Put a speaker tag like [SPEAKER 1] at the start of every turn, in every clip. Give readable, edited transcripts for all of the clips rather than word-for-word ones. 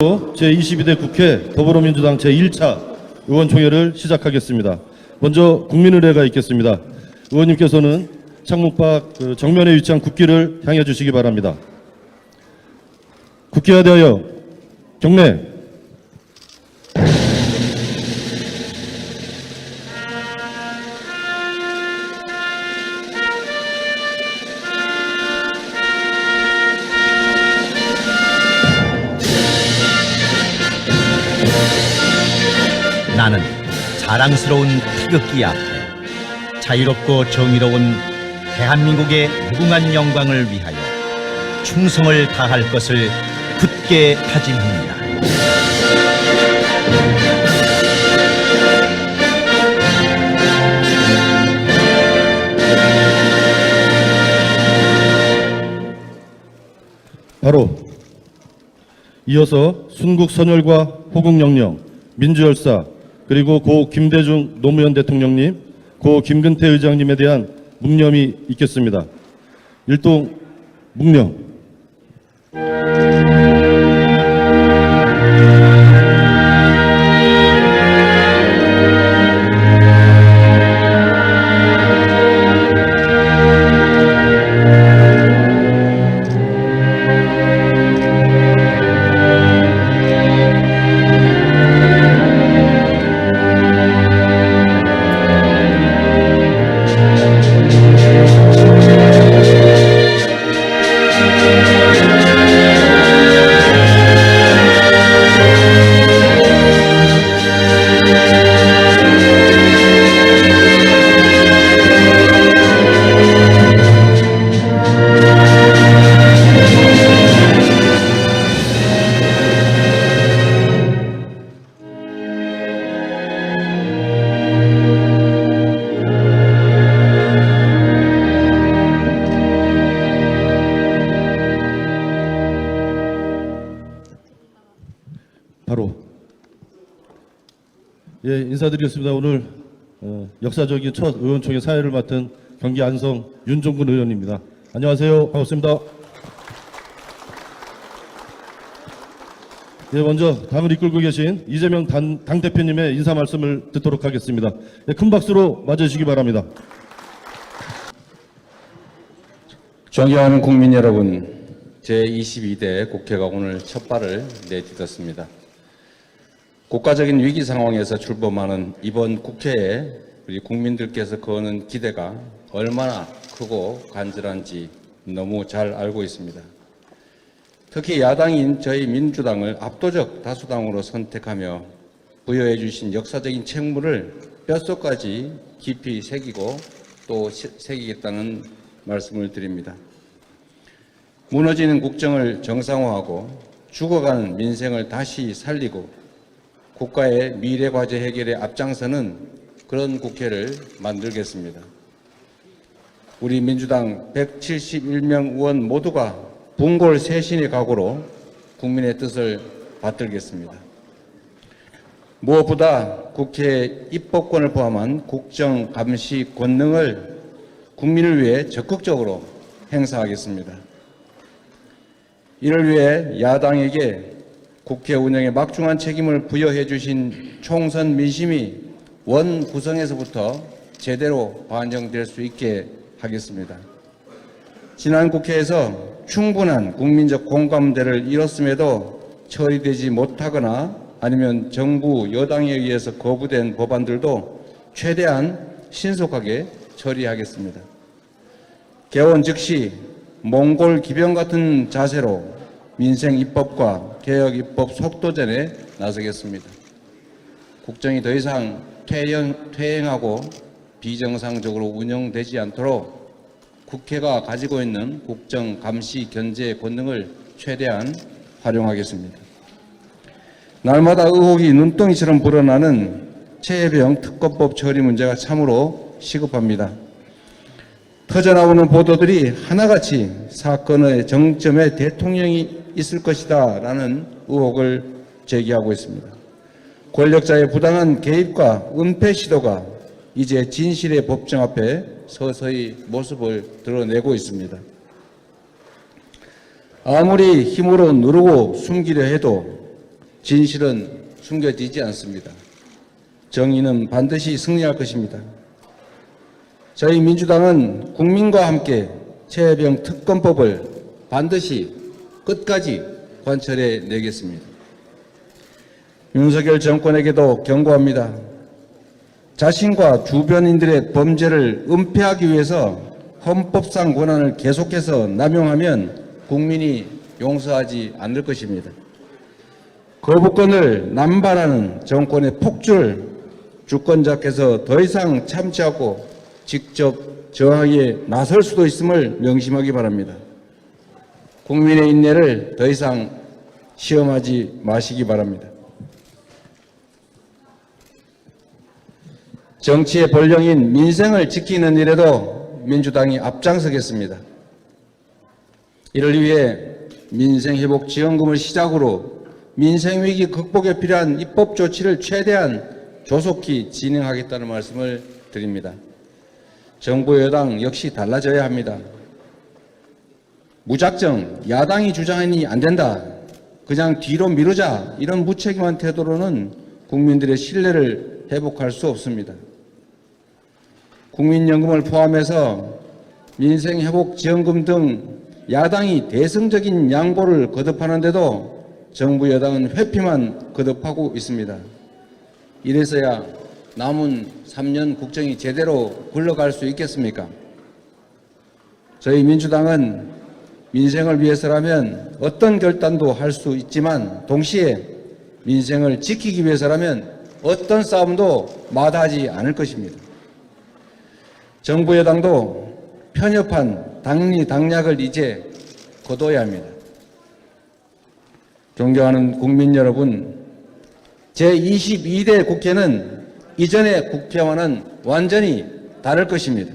[SPEAKER 1] 제22대 국회 더불어민주당 제1차 의원총회를 시작하겠습니다. 먼저 국민의례가 있겠습니다. 의원님께서는 창문밖 정면에 위치한 국기를 향해 주시기 바랍니다. 국기에 대하여 경례.
[SPEAKER 2] 나는 자랑스러운 태극기 앞에 자유롭고 정의로운 대한민국의 무궁한 영광을 위하여 충성을 다할 것을 굳게 다짐합니다.
[SPEAKER 1] 바로 이어서 순국 선열과 호국영령, 민주열사, 그리고 고 김대중 노무현 대통령님, 고 김근태 의장님에 대한 묵념이 있겠습니다. 일동 묵념. 인사드리겠습니다. 오늘 역사적인 첫 의원총회 사회를 맡은 경기 안성 윤종근 의원입니다. 안녕하세요. 반갑습니다. 먼저 당을 이끌고 계신 이재명 당대표님의 인사 말씀을 듣도록 하겠습니다. 큰 박수로 맞아주시기 바랍니다.
[SPEAKER 3] 존경하는 국민 여러분, 제22대 국회가 오늘 첫 발을 내딛었습니다. 국가적인 위기 상황에서 출범하는 이번 국회에 우리 국민들께서 거는 기대가 얼마나 크고 간절한지 너무 잘 알고 있습니다. 특히 야당인 저희 민주당을 압도적 다수당으로 선택하며 부여해 주신 역사적인 책무를 뼛속까지 깊이 새기고 또 새기겠다는 말씀을 드립니다. 무너지는 국정을 정상화하고 죽어가는 민생을 다시 살리고 국가의 미래 과제 해결에 앞장서는 그런 국회를 만들겠습니다. 우리 민주당 171명 의원 모두가 분골쇄신의 각오로 국민의 뜻을 받들겠습니다. 무엇보다 국회의 입법권을 포함한 국정 감시 권능을 국민을 위해 적극적으로 행사하겠습니다. 이를 위해 야당에게 국회 운영에 막중한 책임을 부여해 주신 총선 민심이 원 구성에서부터 제대로 반영될 수 있게 하겠습니다. 지난 국회에서 충분한 국민적 공감대를 이뤘음에도 처리되지 못하거나 아니면 정부 여당에 의해서 거부된 법안들도 최대한 신속하게 처리하겠습니다. 개원 즉시 몽골 기병 같은 자세로 민생 입법과 개혁 입법 속도전에 나서겠습니다. 국정이 더 이상 퇴행하고 비정상적으로 운영되지 않도록 국회가 가지고 있는 국정 감시 견제 권능을 최대한 활용하겠습니다. 날마다 의혹이 눈덩이처럼 불어나는 최혜병 특검법 처리 문제가 참으로 시급합니다. 터져나오는 보도들이 하나같이 사건의 정점에 대통령이 있을 것이다 라는 의혹을 제기하고 있습니다. 권력자의 부당한 개입과 은폐 시도가 이제 진실의 법정 앞에 서서히 모습을 드러내고 있습니다. 아무리 힘으로 누르고 숨기려 해도 진실은 숨겨지지 않습니다. 정의는 반드시 승리할 것입니다. 저희 민주당은 국민과 함께 최혜병 특검법을 반드시 끝까지 관철해 내겠습니다. 윤석열 정권에게도 경고합니다. 자신과 주변인들의 범죄를 은폐하기 위해서 헌법상 권한을 계속해서 남용하면 국민이 용서하지 않을 것입니다. 거부권을 남발하는 정권의 폭주를 주권자께서 더 이상 참지하고 직접 저항에 나설 수도 있음을 명심하기 바랍니다. 국민의 인내를 더 이상 시험하지 마시기 바랍니다. 정치의 본령인 민생을 지키는 일에도 민주당이 앞장서겠습니다. 이를 위해 민생회복지원금을 시작으로 민생위기 극복에 필요한 입법 조치를 최대한 조속히 진행하겠다는 말씀을 드립니다. 정부 여당 역시 달라져야 합니다. 무작정 야당이 주장하니 안 된다, 그냥 뒤로 미루자, 이런 무책임한 태도로는 국민들의 신뢰를 회복할 수 없습니다. 국민연금을 포함해서 민생회복지원금 등 야당이 대승적인 양보를 거듭하는데도 정부 여당은 회피만 거듭하고 있습니다. 이래서야 남은 3년 국정이 제대로 굴러갈 수 있겠습니까? 저희 민주당은 민생을 위해서라면 어떤 결단도 할 수 있지만 동시에 민생을 지키기 위해서라면 어떤 싸움도 마다하지 않을 것입니다. 정부 여당도 편협한 당리당략을 이제 거둬야 합니다. 존경하는 국민 여러분, 제22대 국회는 이전의 국회와는 완전히 다를 것입니다.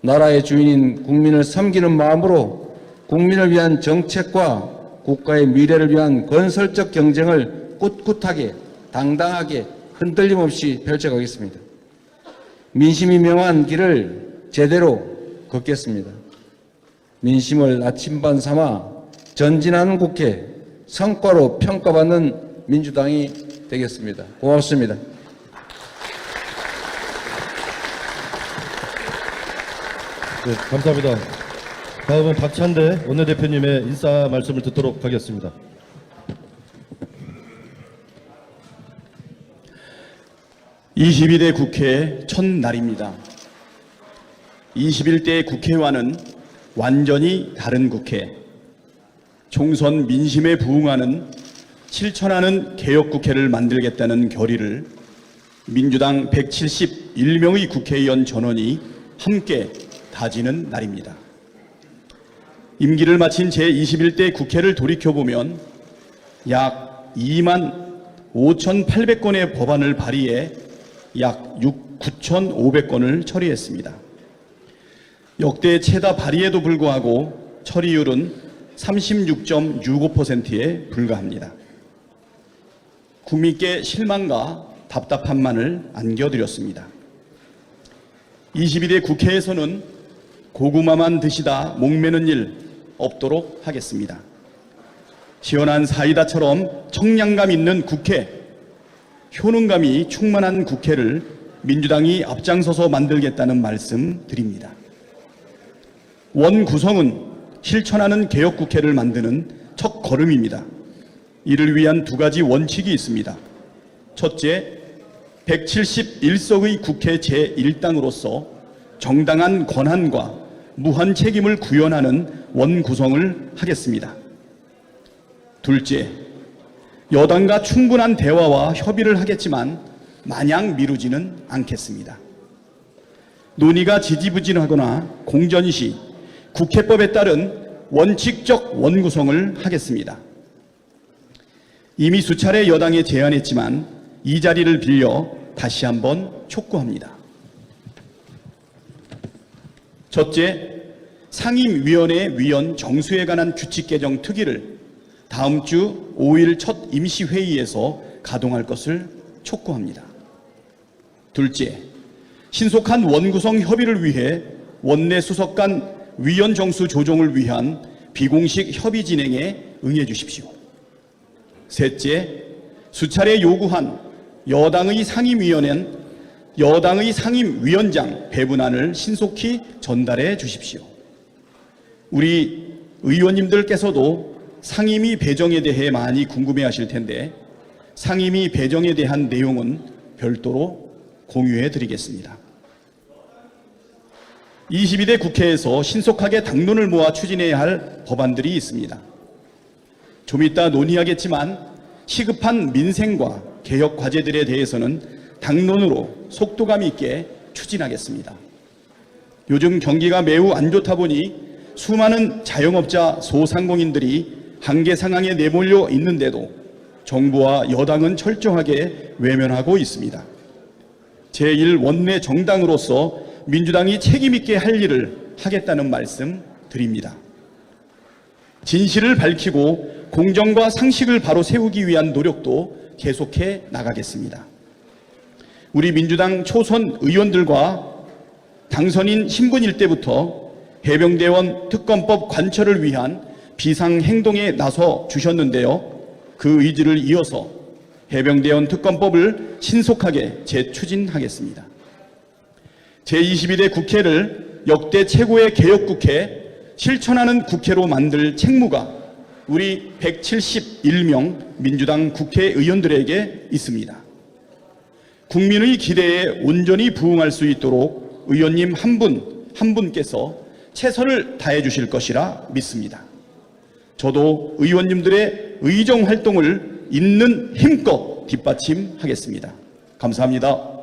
[SPEAKER 3] 나라의 주인인 국민을 섬기는 마음으로 국민을 위한 정책과 국가의 미래를 위한 건설적 경쟁을 꿋꿋하게 당당하게 흔들림 없이 펼쳐가겠습니다. 민심이 명한 길을 제대로 걷겠습니다. 민심을 나침반 삼아 전진하는 국회, 성과로 평가받는 민주당이 되겠습니다. 고맙습니다.
[SPEAKER 1] 네, 감사합니다. 다음은 박찬대 원내대표님의 인사 말씀을 듣도록 하겠습니다.
[SPEAKER 4] (22대) 국회 첫날입니다. 21대 국회와는 완전히 다른 국회, 총선 민심에 부응하는 실천하는 개혁국회를 만들겠다는 결의를 민주당 171명의 국회의원 전원이 함께 다지는 날입니다. 임기를 마친 제21대 국회를 돌이켜보면 약 2만 5,800건의 법안을 발의해 약 9,500건을 처리했습니다. 역대 최다 발의에도 불구하고 처리율은 36.65%에 불과합니다. 국민께 실망과 답답함만을 안겨드렸습니다. 22대 국회에서는 고구마만 드시다 목매는 일 없도록 하겠습니다. 시원한 사이다처럼 청량감 있는 국회, 효능감이 충만한 국회를 민주당이 앞장서서 만들겠다는 말씀 드립니다. 원 구성은 실천하는 개혁국회를 만드는 첫 걸음입니다. 이를 위한 두 가지 원칙이 있습니다. 첫째, 171석의 국회 제1당으로서 정당한 권한과 무한 책임을 구현하는 원 구성을 하겠습니다. 둘째, 여당과 충분한 대화와 협의를 하겠지만 마냥 미루지는 않겠습니다. 논의가 지지부진하거나 공전시, 국회법에 따른 원칙적 원구성을 하겠습니다. 이미 수차례 여당에 제안했지만 이 자리를 빌려 다시 한번 촉구합니다. 첫째, 상임위원회 위원 정수에 관한 규칙 개정 특위를 다음 주 5일 첫 임시회의에서 가동할 것을 촉구합니다. 둘째, 신속한 원구성 협의를 위해 원내 수석 간 위원 정수 조정을 위한 비공식 협의 진행에 응해 주십시오. 셋째, 수차례 요구한 여당의 상임위원장 배분안을 신속히 전달해 주십시오. 우리 의원님들께서도 상임위 배정에 대해 많이 궁금해하실 텐데 상임위 배정에 대한 내용은 별도로 공유해 드리겠습니다. 22대 국회에서 신속하게 당론을 모아 추진해야 할 법안들이 있습니다. 좀 이따 논의하겠지만 시급한 민생과 개혁 과제들에 대해서는 당론으로 속도감 있게 추진하겠습니다. 요즘 경기가 매우 안 좋다 보니 수많은 자영업자 소상공인들이 한계 상황에 내몰려 있는데도 정부와 여당은 철저하게 외면하고 있습니다. 제1원내 정당으로서 민주당이 책임있게 할 일을 하겠다는 말씀 드립니다. 진실을 밝히고 공정과 상식을 바로 세우기 위한 노력도 계속해 나가겠습니다. 우리 민주당 초선 의원들과 당선인 신분일 때부터 해병대원 특검법 관철을 위한 비상행동에 나서 주셨는데요. 그 의지를 이어서 해병대원 특검법을 신속하게 재추진하겠습니다. 제22대 국회를 역대 최고의 개혁국회, 실천하는 국회로 만들 책무가 우리 171명 민주당 국회의원들에게 있습니다. 국민의 기대에 온전히 부응할 수 있도록 의원님 한 분 한 분께서 최선을 다해 주실 것이라 믿습니다. 저도 의원님들의 의정 활동을 있는 힘껏 뒷받침하겠습니다. 감사합니다.